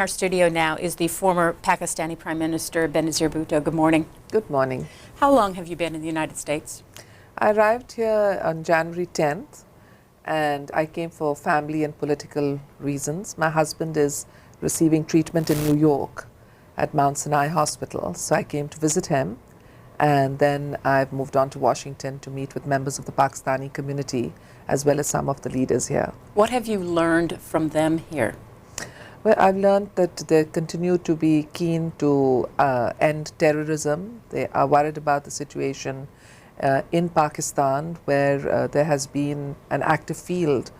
Our studio now is the former Pakistani Prime Minister Benazir Bhutto. Good morning. Good morning. How long have you been in the United States? I arrived here on January 10th and I came for family and political reasons. My husband is receiving treatment in New York at Mount Sinai Hospital, so I came to visit him, and then I've moved on to Washington to meet with members of the Pakistani community as well as some of the leaders here. What have you learned from them here? Well, I've learned that they continue to be keen to end terrorism. They are worried about the situation in Pakistan, where there has been an active field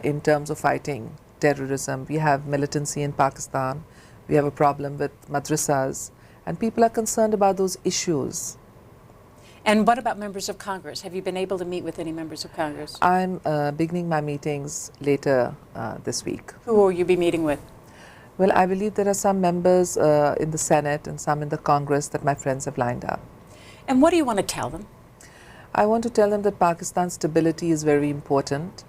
in terms of fighting terrorism. We have militancy in Pakistan. We have a problem with madrasas, and people are concerned about those issues. And what about members of Congress? Have you been able to meet with any members of Congress? I'm beginning my meetings later this week. Who will you be meeting with? Well, I believe there are some members in the Senate and some in the Congress that my friends have lined up. And what do you want to tell them? I want to tell them that Pakistan's stability is very important.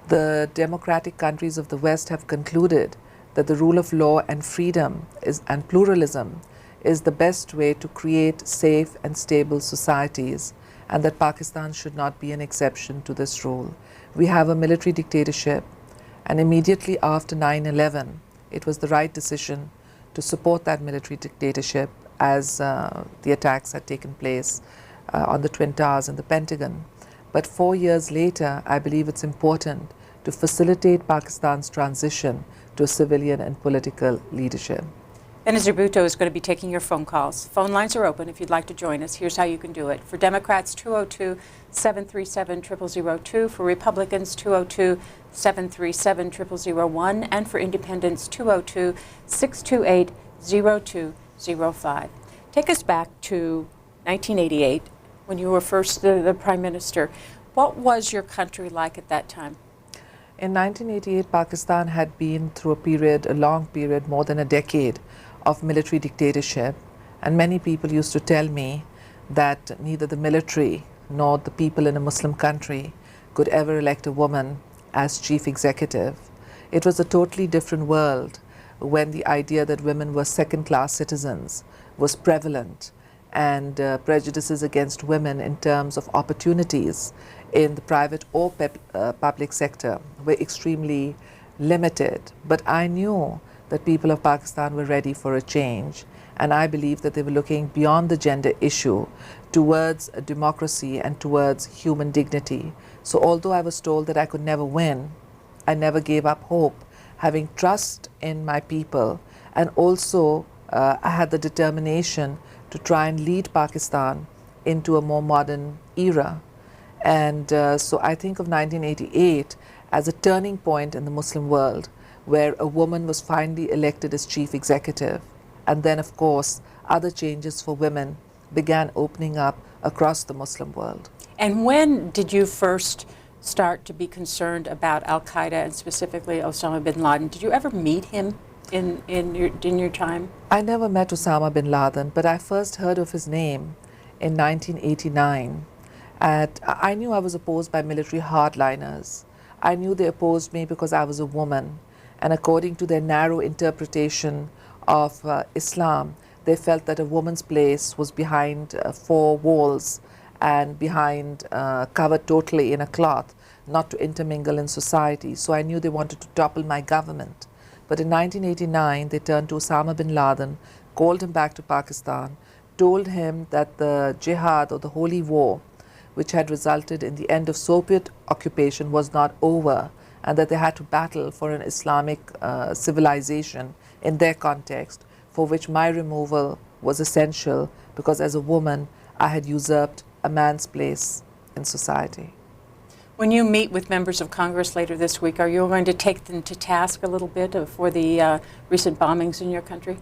The democratic countries of the West have concluded that the rule of law and freedom and pluralism is the best way to create safe and stable societies, and that Pakistan should not be an exception to this rule. We have a military dictatorship, and immediately after 9/11, it was the right decision to support that military dictatorship as the attacks had taken place on the Twin Towers and the Pentagon. But 4 years later, I believe it's important to facilitate Pakistan's transition to civilian and political leadership. Benazir Bhutto is going to be taking your phone calls. Phone lines are open if you'd like to join us. Here's how you can do it. For Democrats, 202-737-0002. For Republicans, 202-737-0001. And for Independents, 202-628-0205. Take us back to 1988, when you were first the Prime Minister. What was your country like at that time? In 1988, Pakistan had been through a long period, more than a decade, of military dictatorship, and many people used to tell me that neither the military nor the people in a Muslim country could ever elect a woman as chief executive. It was a totally different world when the idea that women were second-class citizens was prevalent, and prejudices against women in terms of opportunities in the private or public sector were extremely limited. But I knew that people of Pakistan were ready for a change, and I believe that they were looking beyond the gender issue towards democracy and towards human dignity. So although I was told that I could never win, I never gave up hope, having trust in my people, and also I had the determination to try and lead Pakistan into a more modern era. And so I think of 1988 as a turning point in the Muslim world, where a woman was finally elected as chief executive. And then, of course, other changes for women began opening up across the Muslim world. And when did you first start to be concerned about Al-Qaeda and specifically Osama bin Laden? Did you ever meet him in your time? I never met Osama bin Laden, but I first heard of his name in 1989. I knew I was opposed by military hardliners. I knew they opposed me because I was a woman, and according to their narrow interpretation of Islam, they felt that a woman's place was behind four walls and covered totally in a cloth, not to intermingle in society. So I knew they wanted to topple my government. But in 1989, they turned to Osama bin Laden, called him back to Pakistan, told him that the jihad, or the holy war, which had resulted in the end of Soviet occupation, was not over, and that they had to battle for an Islamic civilization in their context, for which my removal was essential, because as a woman, I had usurped a man's place in society. When you meet with members of Congress later this week, are you going to take them to task a little bit for the recent bombings in your country?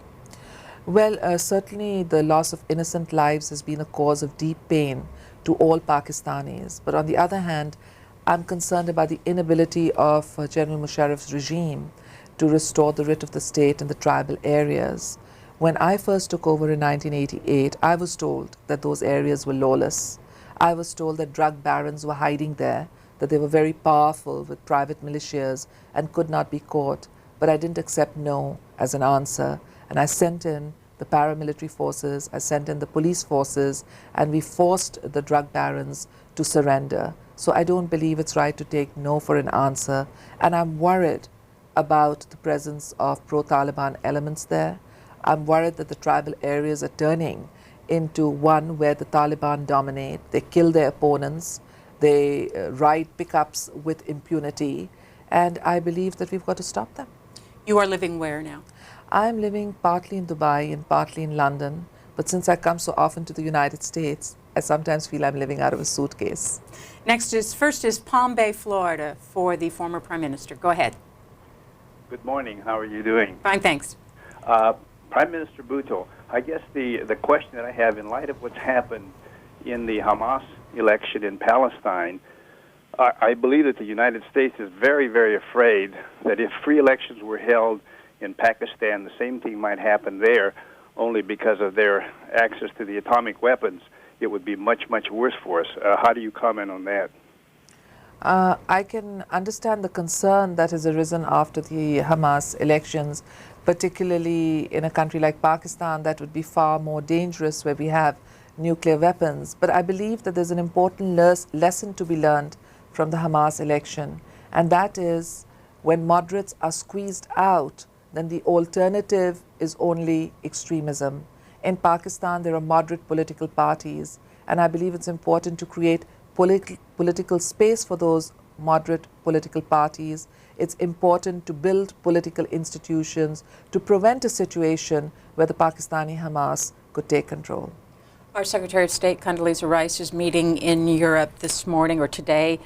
Well, certainly the loss of innocent lives has been a cause of deep pain to all Pakistanis. But on the other hand, I'm concerned about the inability of General Musharraf's regime to restore the writ of the state in the tribal areas. When I first took over in 1988, I was told that those areas were lawless. I was told that drug barons were hiding there, that they were very powerful with private militias and could not be caught. but I didn't accept no as an answer. And I sent in the paramilitary forces, I sent in the police forces, and we forced the drug barons to surrender. So I don't believe it's right to take no for an answer. And I'm worried about the presence of pro-Taliban elements there. I'm worried that the tribal areas are turning into one where the Taliban dominate. They kill their opponents. They ride pickups with impunity. And I believe that we've got to stop them. You are living where now? I'm living partly in Dubai and partly in London. But since I come so often to the United States, I sometimes feel I'm living out of a suitcase. First is Palm Bay, Florida, for the former Prime Minister. Go ahead. Good morning. How are you doing? Fine, thanks. Prime Minister Bhutto, I guess the question that I have in light of what's happened in the Hamas election in Palestine, I believe that the United States is very, very afraid that if free elections were held in Pakistan, the same thing might happen there, only because of their access to the atomic weapons. It would be much, much worse for us. How do you comment on that? I can understand the concern that has arisen after the Hamas elections, particularly in a country like Pakistan that would be far more dangerous where we have nuclear weapons. But I believe that there's an important lesson to be learned from the Hamas election, and that is when moderates are squeezed out, then the alternative is only extremism. In Pakistan, there are moderate political parties, and I believe it's important to create political space for those moderate political parties. It's important to build political institutions to prevent a situation where the Pakistani Hamas could take control. Our Secretary of State, Condoleezza Rice, is meeting in Europe this morning or today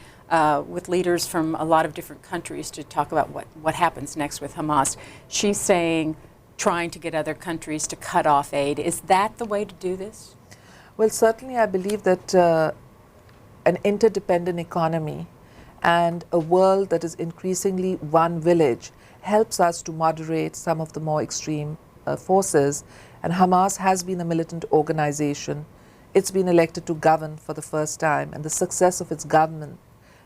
with leaders from a lot of different countries to talk about what happens next with Hamas. She's saying, trying to get other countries to cut off aid. Is that the way to do this? Well, certainly I believe that an interdependent economy and a world that is increasingly one village helps us to moderate some of the more extreme forces. And Hamas has been a militant organization. It's been elected to govern for the first time, and the success of its government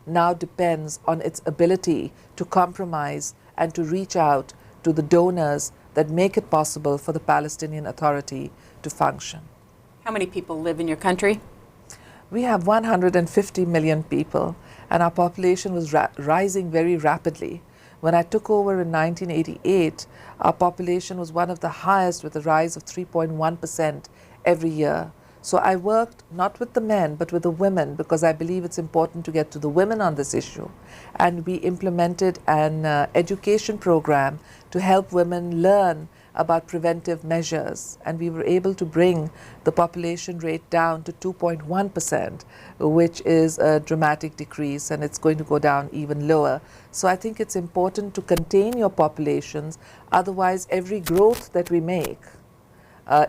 now depends on its ability to compromise and to reach out to the donors that make it possible for the Palestinian Authority to function. How many people live in your country? We have 150 million people, and our population was rising very rapidly. When I took over in 1988, our population was one of the highest, with a rise of 3.1% every year. So I worked not with the men, but with the women, because I believe it's important to get to the women on this issue. And we implemented an education program to help women learn about preventive measures, and we were able to bring the population rate down to 2.1%, which is a dramatic decrease, and it's going to go down even lower. So I think it's important to contain your populations, otherwise every growth that we make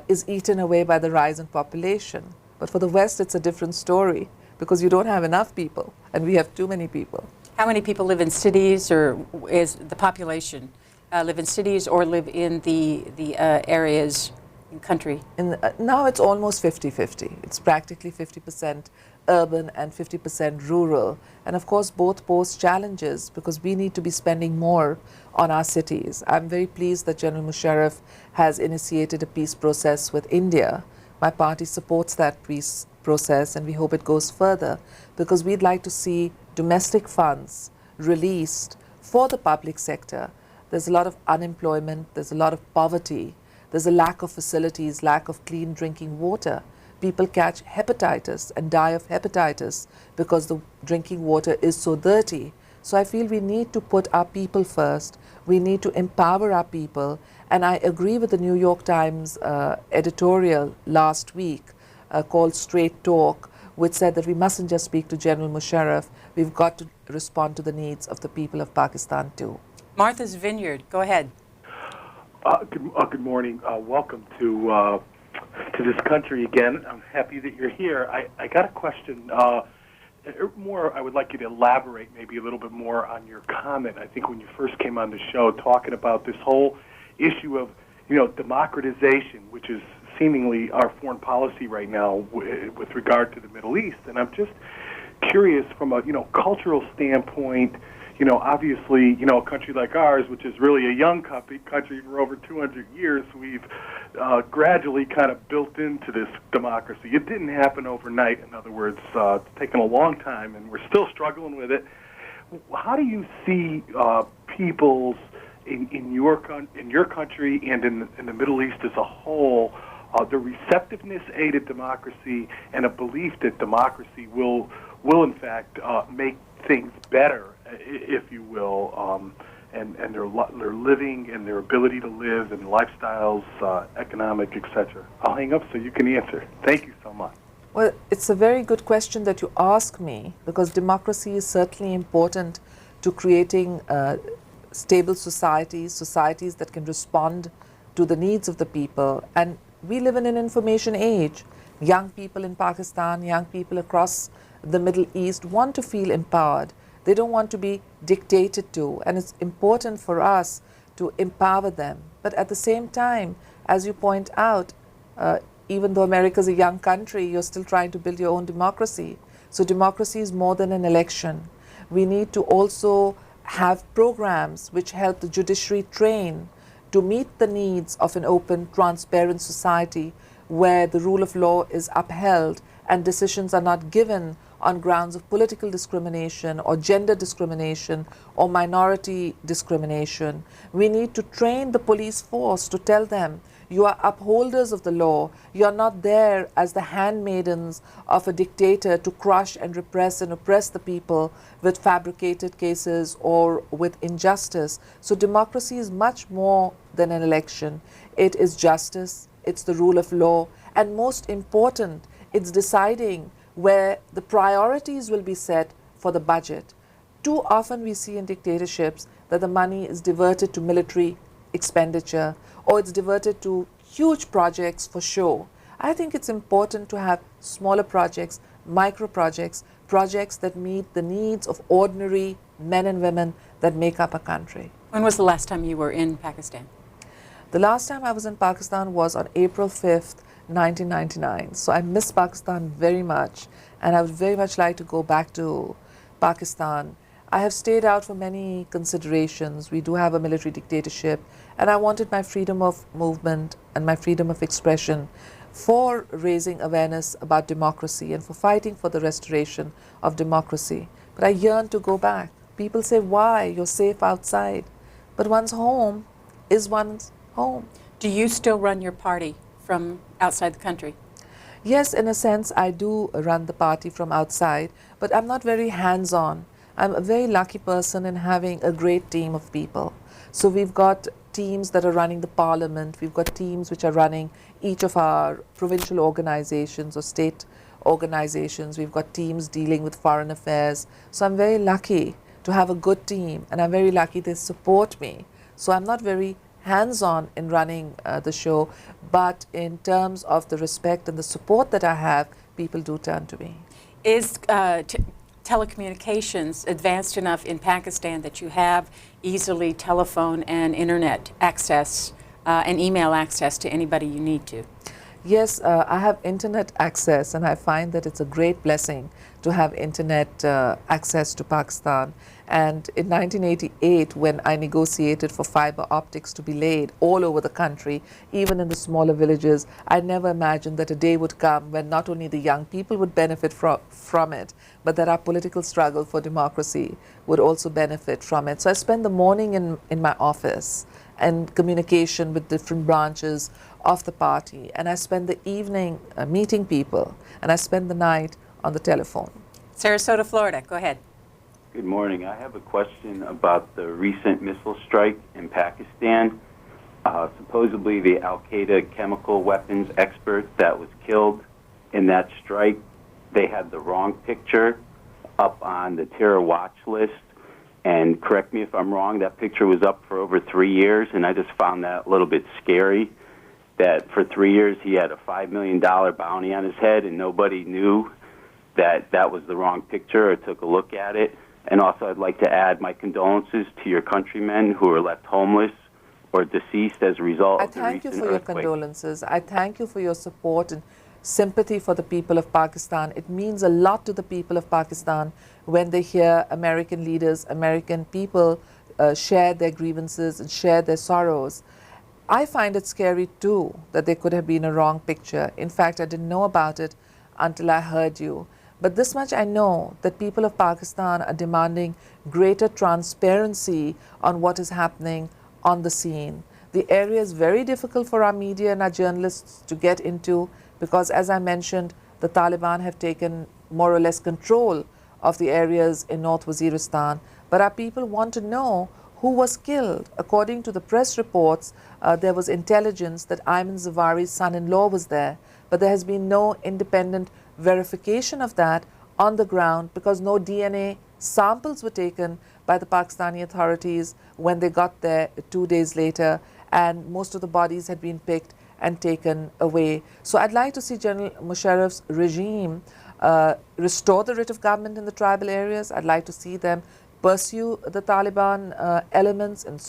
is eaten away by the rise in population. But for the West, it's a different story, because you don't have enough people, and we have too many people. How many people live in cities, or is the population live in cities or live in the areas in country? Now it's almost 50-50. It's practically 50% urban and 50% rural. And of course, both pose challenges, because we need to be spending more on our cities. I'm very pleased that General Musharraf has initiated a peace process with India. My party supports that peace process, and we hope it goes further, because we'd like to see domestic funds released for the public sector. There's a lot of unemployment, there's a lot of poverty, there's a lack of facilities, lack of clean drinking water. People catch hepatitis and die of hepatitis because the drinking water is so dirty. So I feel we need to put our people first. We need to empower our people. And I agree with the New York Times editorial last week called Straight Talk, which said that we mustn't just speak to General Musharraf, we've got to respond to the needs of the people of Pakistan too. Martha's Vineyard, go ahead. Good morning. Welcome to this country again. I'm happy that you're here. I got a question. I would like you to elaborate maybe a little bit more on your comment. I think when you first came on the show, talking about this whole issue of democratization, which is seemingly our foreign policy right now with regard to the Middle East. And I'm just curious from a cultural standpoint. Obviously, a country like ours, which is really a young country for over 200 years, we've gradually kind of built into this democracy. It didn't happen overnight. In other words, it's taken a long time, and we're still struggling with it. How do you see people's in your country and in the Middle East as a whole, the receptiveness to democracy and a belief that democracy will in fact make things better, if you will, and their living and their ability to live and lifestyles, economic, etc. I'll hang up so you can answer. Thank you so much. Well, it's a very good question that you ask me, because democracy is certainly important to creating stable societies that can respond to the needs of the people. And we live in an information age. Young people in Pakistan, young people across the Middle East want to feel empowered. They don't want to be dictated to, and it's important for us to empower them. But at the same time, as you point out, even though America is a young country, you're still trying to build your own democracy. So democracy is more than an election. We need to also have programs which help the judiciary train to meet the needs of an open, transparent society where the rule of law is upheld and decisions are not given on grounds of political discrimination or gender discrimination or minority discrimination. We need to train the police force to tell them, you are upholders of the law. You are not there as the handmaidens of a dictator to crush and repress and oppress the people with fabricated cases or with injustice. So democracy is much more than an election. It is justice, it's the rule of law, and most important, it's deciding where the priorities will be set for the budget. Too often we see in dictatorships that the money is diverted to military expenditure, or it's diverted to huge projects for show. I think it's important to have smaller projects, micro projects, projects that meet the needs of ordinary men and women that make up a country. When was the last time you were in Pakistan? The last time I was in Pakistan was on April 5th, 1999. So I miss Pakistan very much, and I would very much like to go back to Pakistan. I have stayed out for many considerations. We do have a military dictatorship, and I wanted my freedom of movement and my freedom of expression for raising awareness about democracy and for fighting for the restoration of democracy. But I yearn to go back. People say, why? You're safe outside. But one's home is one's home. Do you still run your party from outside the country? Yes, in a sense, I do run the party from outside, but I'm not very hands-on. I'm a very lucky person in having a great team of people. So we've got teams that are running the parliament, we've got teams which are running each of our provincial organizations or state organizations, we've got teams dealing with foreign affairs. So I'm very lucky to have a good team, and I'm very lucky they support me. So I'm not very hands-on in running the show, but in terms of the respect and the support that I have, people do turn to me. Is telecommunications advanced enough in Pakistan that you have easily telephone and internet access and email access to anybody you need to? Yes, I have internet access, and I find that it's a great blessing to have internet access to Pakistan. And in 1988, when I negotiated for fiber optics to be laid all over the country, even in the smaller villages, I never imagined that a day would come when not only the young people would benefit from it, but that our political struggle for democracy would also benefit from it. So I spend the morning in my office and communication with different branches of the party, and I spend the evening meeting people, and I spend the night on the telephone. Sarasota, Florida, go ahead. Good morning. I have a question about the recent missile strike in Pakistan. Supposedly the Al-Qaeda chemical weapons expert that was killed in that strike, they had the wrong picture up on the terror watch list. And correct me if I'm wrong, that picture was up for over 3 years, and I just found that a little bit scary, that for 3 years he had a $5 million bounty on his head and nobody knew that that was the wrong picture or took a look at it. And also I'd like to add my condolences to your countrymen who are left homeless or deceased as a result of the recent earthquake. I thank you for your condolences. I thank you for your support and sympathy for the people of Pakistan. It means a lot to the people of Pakistan when they hear American leaders, American people share their grievances and share their sorrows. I find it scary too that there could have been a wrong picture. In fact, I didn't know about it until I heard you. But this much I know, that people of Pakistan are demanding greater transparency on what is happening on the scene. The area is very difficult for our media and our journalists to get into because, as I mentioned, the Taliban have taken more or less control of the areas in North Waziristan. But our people want to know who was killed. According to the press reports, there was intelligence that Ayman Zawahiri's son-in-law was there, but there has been no independent verification of that on the ground because no DNA samples were taken by the Pakistani authorities when they got there 2 days later, and most of the bodies had been picked and taken away. So I'd like to see General Musharraf's regime restore the writ of government in the tribal areas. I'd like to see them pursue the Taliban elements and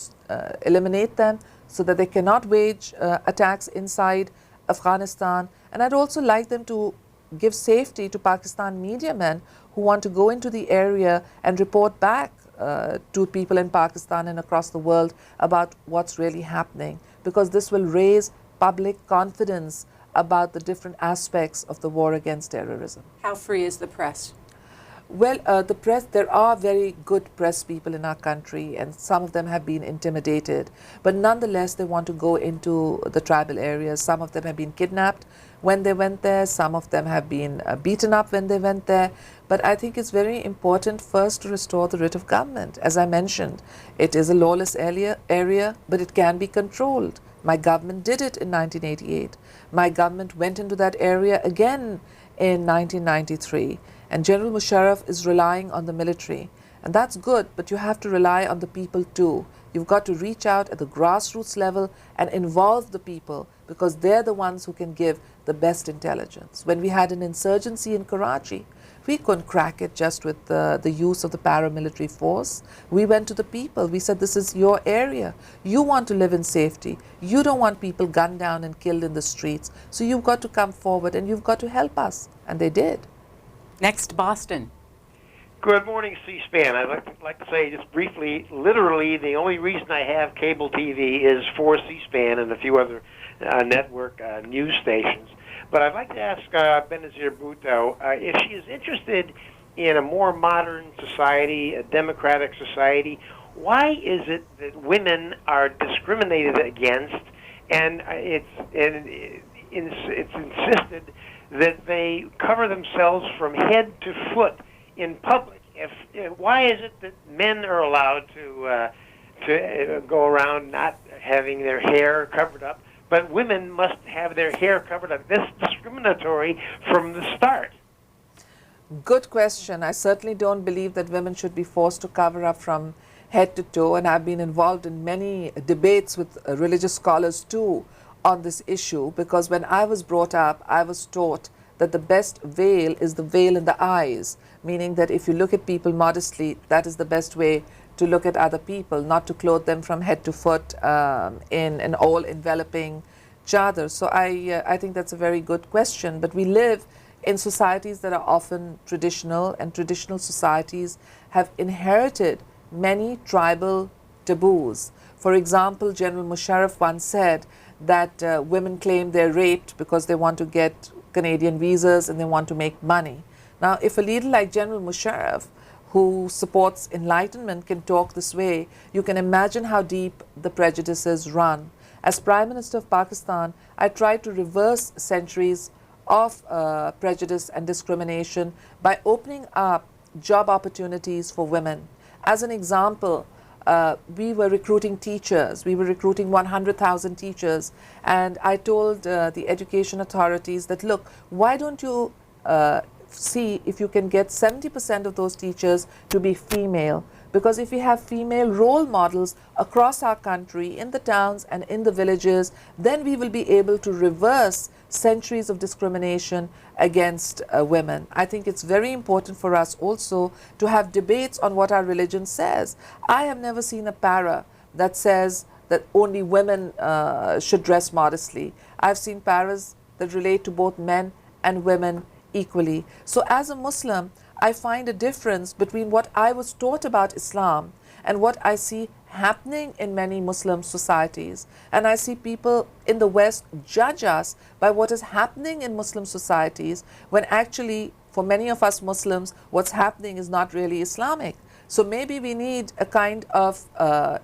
eliminate them so that they cannot wage attacks inside Afghanistan. And I'd also like them to give safety to Pakistan media men who want to go into the area and report back to people in Pakistan and across the world about what's really happening, because this will raise public confidence about the different aspects of the war against terrorism. How free is the press? Well, the press, there are very good press people in our country, and some of them have been intimidated. But nonetheless, they want to go into the tribal areas. Some of them have been kidnapped when they went there. Some of them have been beaten up when they went there. But I think it's very important first to restore the writ of government. As I mentioned, it is a lawless area, but it can be controlled. My government did it in 1988. My government went into that area again in 1993. And General Musharraf is relying on the military. And that's good, but you have to rely on the people too. You've got to reach out at the grassroots level and involve the people, because they're the ones who can give the best intelligence. When we had an insurgency in Karachi, we couldn't crack it just with the use of the paramilitary force. We went to the people. We said, this is your area. You want to live in safety. You don't want people gunned down and killed in the streets. So you've got to come forward and you've got to help us. And they did. Next, Boston. Good morning, C-SPAN. I'd like to say just briefly, literally the only reason I have cable TV is for C-SPAN and a few other network news stations. But I'd like to ask Benazir Bhutto if she is interested in a more modern society, a democratic society. Why is it that women are discriminated against, and it's insisted that they cover themselves from head to foot in public? Why is it that men are allowed to go around not having their hair covered up, but women must have their hair covered up? This is discriminatory from the start. Good question. I certainly don't believe that women should be forced to cover up from head to toe, and I've been involved in many debates with religious scholars too on this issue, because when I was brought up, I was taught that the best veil is the veil in the eyes, meaning that if you look at people modestly, that is the best way to look at other people, not to clothe them from head to foot in an all-enveloping chadar. So I think that's a very good question. But we live in societies that are often traditional, and traditional societies have inherited many tribal taboos. For example, General Musharraf once said that women claim they're raped because they want to get Canadian visas and they want to make money. Now, if a leader like General Musharraf, who supports enlightenment, can talk this way, you can imagine how deep the prejudices run. As Prime Minister of Pakistan, I tried to reverse centuries of prejudice and discrimination by opening up job opportunities for women. As an example, we were recruiting teachers. We were recruiting 100,000 teachers. And I told the education authorities that, look, why don't you see if you can get 70% of those teachers to be female? Because if we have female role models across our country, in the towns and in the villages, then we will be able to reverse centuries of discrimination against women. I think it's very important for us also to have debates on what our religion says. I have never seen a para that says that only women should dress modestly. I've seen paras that relate to both men and women equally. So as a Muslim, I find a difference between what I was taught about Islam and what I see happening in many Muslim societies. And I see people in the West judge us by what is happening in Muslim societies, when actually, for many of us Muslims, what's happening is not really Islamic. So maybe we need a kind of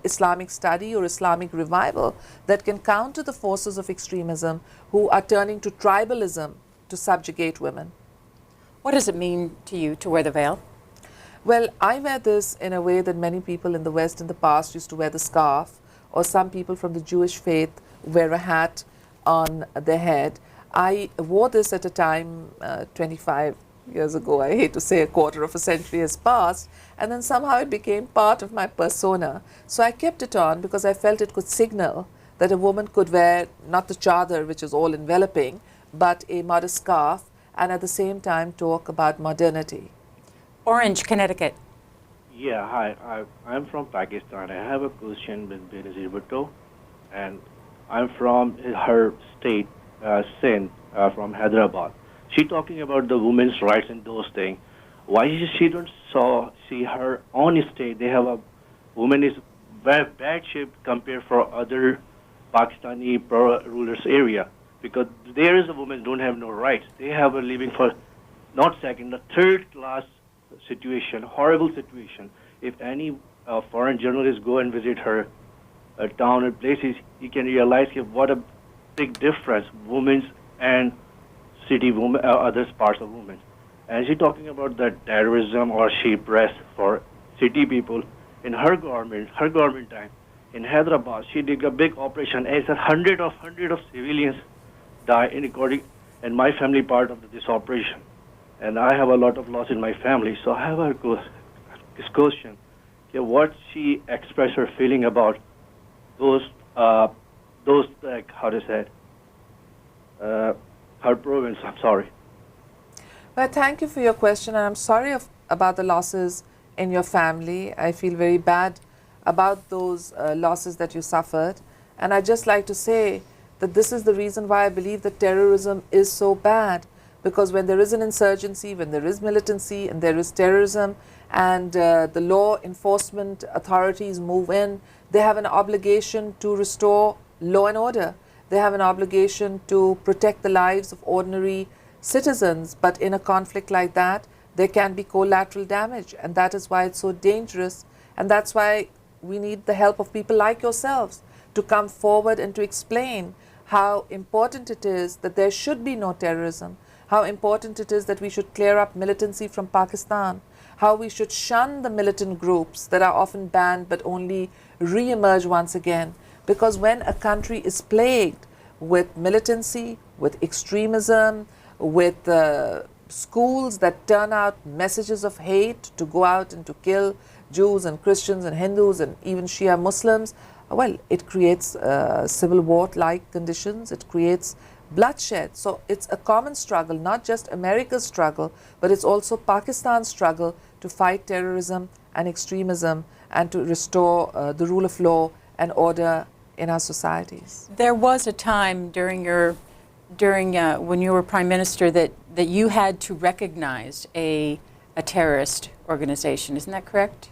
Islamic study or Islamic revival that can counter the forces of extremism who are turning to tribalism to subjugate women. What does it mean to you to wear the veil? Well, I wear this in a way that many people in the West in the past used to wear the scarf, or some people from the Jewish faith wear a hat on their head. I wore this at a time 25 years ago. I hate to say a quarter of a century has passed, and then somehow it became part of my persona. So I kept it on because I felt it could signal that a woman could wear not the chadar, which is all enveloping, but a modest scarf, and at the same time talk about modernity. Orange, Connecticut. Yeah, hi. I'm from Pakistan. I have a question with Benazir Bhutto, and I'm from her state, Sindh, from Hyderabad. She talking about the women's rights and those things. Why she don't see her own state? They have a woman is very bad shape compared for other Pakistani rulers area, because there is a woman don't have no rights. They have a living for not second, the third class situation, horrible situation. If any foreign journalist go and visit her town and places, you can realize what a big difference women's and city women, other parts of women. And she talking about the terrorism or she press for city people. In her government time, in Hyderabad, she did a big operation. As a hundred of civilians died in my family part of this operation. And I have a lot of loss in my family, so I have this question. Okay, what she expressed her feeling about those like, how to say it, her province. I'm sorry. Well, thank you for your question, and I'm sorry about the losses in your family. I feel very bad about those losses that you suffered, and I'd just like to say that this is the reason why I believe that terrorism is so bad. Because when there is an insurgency, when there is militancy and there is terrorism, and the law enforcement authorities move in, they have an obligation to restore law and order. They have an obligation to protect the lives of ordinary citizens. But in a conflict like that, there can be collateral damage, and that is why it's so dangerous. And that's why we need the help of people like yourselves to come forward and to explain how important it is that there should be no terrorism, how important it is that we should clear up militancy from Pakistan, how we should shun the militant groups that are often banned but only re-emerge once again. Because when a country is plagued with militancy, with extremism, with schools that turn out messages of hate to go out and to kill Jews and Christians and Hindus and even Shia Muslims, well, it creates civil war-like conditions, it creates bloodshed. So it's a common struggle, not just America's struggle, but it's also Pakistan's struggle to fight terrorism and extremism and to restore the rule of law and order in our societies. There was a time during when you were Prime Minister that you had to recognize a terrorist organization. Isn't that correct?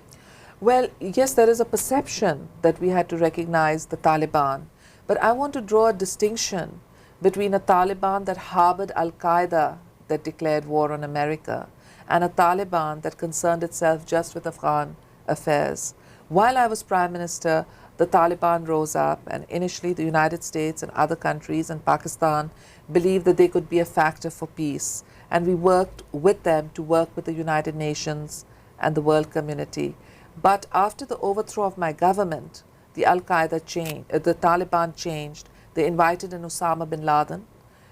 Well, yes, there is a perception that we had to recognize the Taliban. But I want to draw a distinction between a Taliban that harbored Al-Qaeda, that declared war on America, and a Taliban that concerned itself just with Afghan affairs. While I was Prime Minister, the Taliban rose up, and initially the United States and other countries and Pakistan believed that they could be a factor for peace. And we worked with them to work with the United Nations and the world community. But after the overthrow of my government, the Al-Qaeda changed, the Taliban changed. They invited in Osama bin Laden.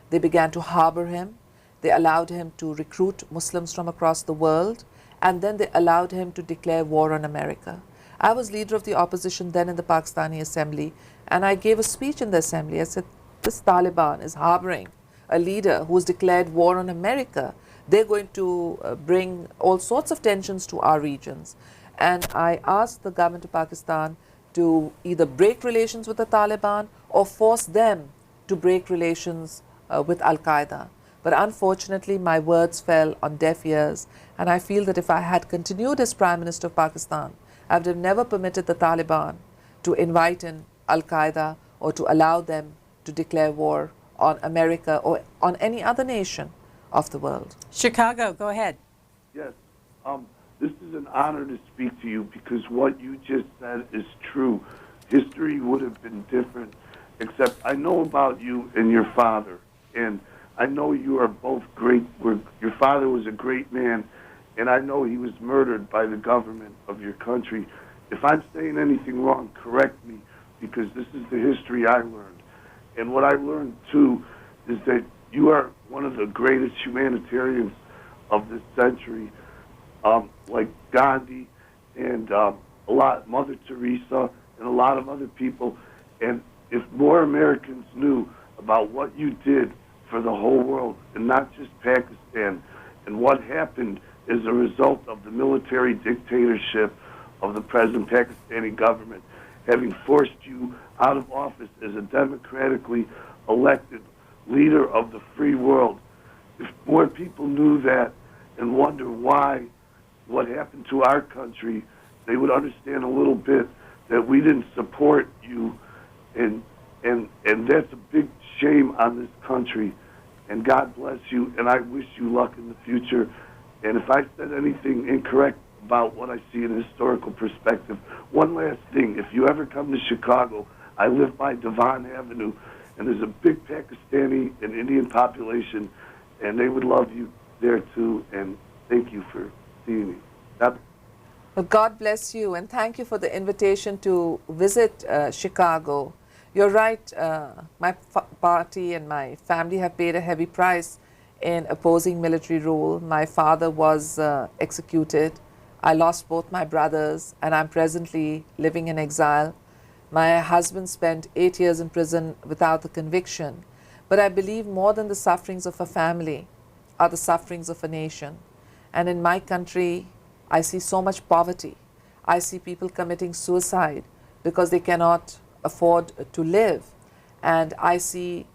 They began to harbor him. They allowed him to recruit Muslims from across the world. And then they allowed him to declare war on America. I was leader of the opposition then in the Pakistani Assembly, and I gave a speech in the Assembly. I said, this Taliban is harboring a leader who has declared war on America. They're going to bring all sorts of tensions to our regions. And I asked the government of Pakistan to either break relations with the Taliban or force them to break relations with Al-Qaeda. But unfortunately, my words fell on deaf ears, and I feel that if I had continued as Prime Minister of Pakistan, I would have never permitted the Taliban to invite in Al-Qaeda or to allow them to declare war on America or on any other nation of the world. Chicago, go ahead. Yes. This is an honor to speak to you because what you just said is true. History would have been different, except I know about you and your father, and I know you are both great. Your father was a great man, and I know he was murdered by the government of your country. If I'm saying anything wrong, correct me, because this is the history I learned. And what I learned, too, is that you are one of the greatest humanitarians of this century, like Gandhi and Mother Teresa and a lot of other people. And if more Americans knew about what you did for the whole world and not just Pakistan, and what happened as a result of the military dictatorship of the present Pakistani government, having forced you out of office as a democratically elected leader of the free world. If more people knew that and wonder why, what happened to our country, they would understand a little bit that we didn't support you, and that's a big shame on this country. And God bless you, and I wish you luck in the future. And if I said anything incorrect about what I see in a historical perspective, one last thing. If you ever come to Chicago, I live by Devon Avenue, and there's a big Pakistani and Indian population, and they would love you there too, and thank you for seeing me. Well, God bless you, and thank you for the invitation to visit Chicago. You're right, my party and my family have paid a heavy price in opposing military rule. My father was executed. I lost both my brothers, and I'm presently living in exile. My husband spent 8 years in prison without a conviction. But I believe more than the sufferings of a family are the sufferings of a nation. And in my country, I see so much poverty. I see people committing suicide because they cannot afford to live. And I see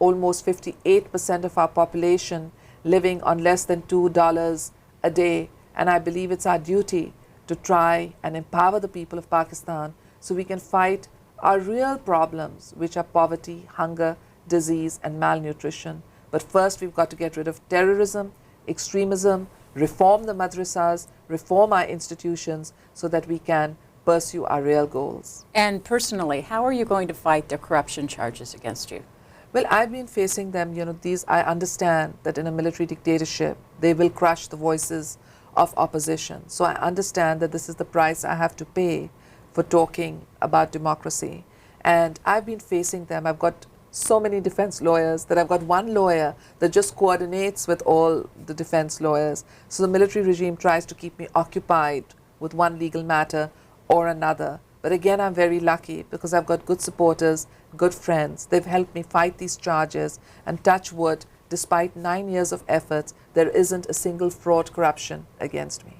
almost 58% of our population living on less than $2 a day. And I believe it's our duty to try and empower the people of Pakistan so we can fight our real problems, which are poverty, hunger, disease, and malnutrition. But first, we've got to get rid of terrorism, extremism, reform the madrasas, reform our institutions so that we can pursue our real goals. And personally, how are you going to fight the corruption charges against you? Well, I've been facing them. I understand that in a military dictatorship, they will crush the voices of opposition. So I understand that this is the price I have to pay for talking about democracy. And I've been facing them. I've got so many defense lawyers that I've got one lawyer that just coordinates with all the defense lawyers. So the military regime tries to keep me occupied with one legal matter or another. But again, I'm very lucky because I've got good supporters, good friends. They've helped me fight these charges, and touch wood, despite 9 years of efforts, there isn't a single fraud corruption against me.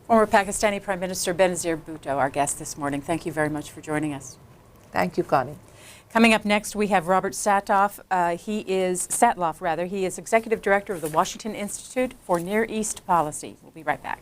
Former Pakistani Prime Minister Benazir Bhutto, our guest this morning. Thank you very much for joining us. Thank you, Connie. Coming up next, we have Robert Satloff. He is Executive Director of the Washington Institute for Near East Policy. We'll be right back.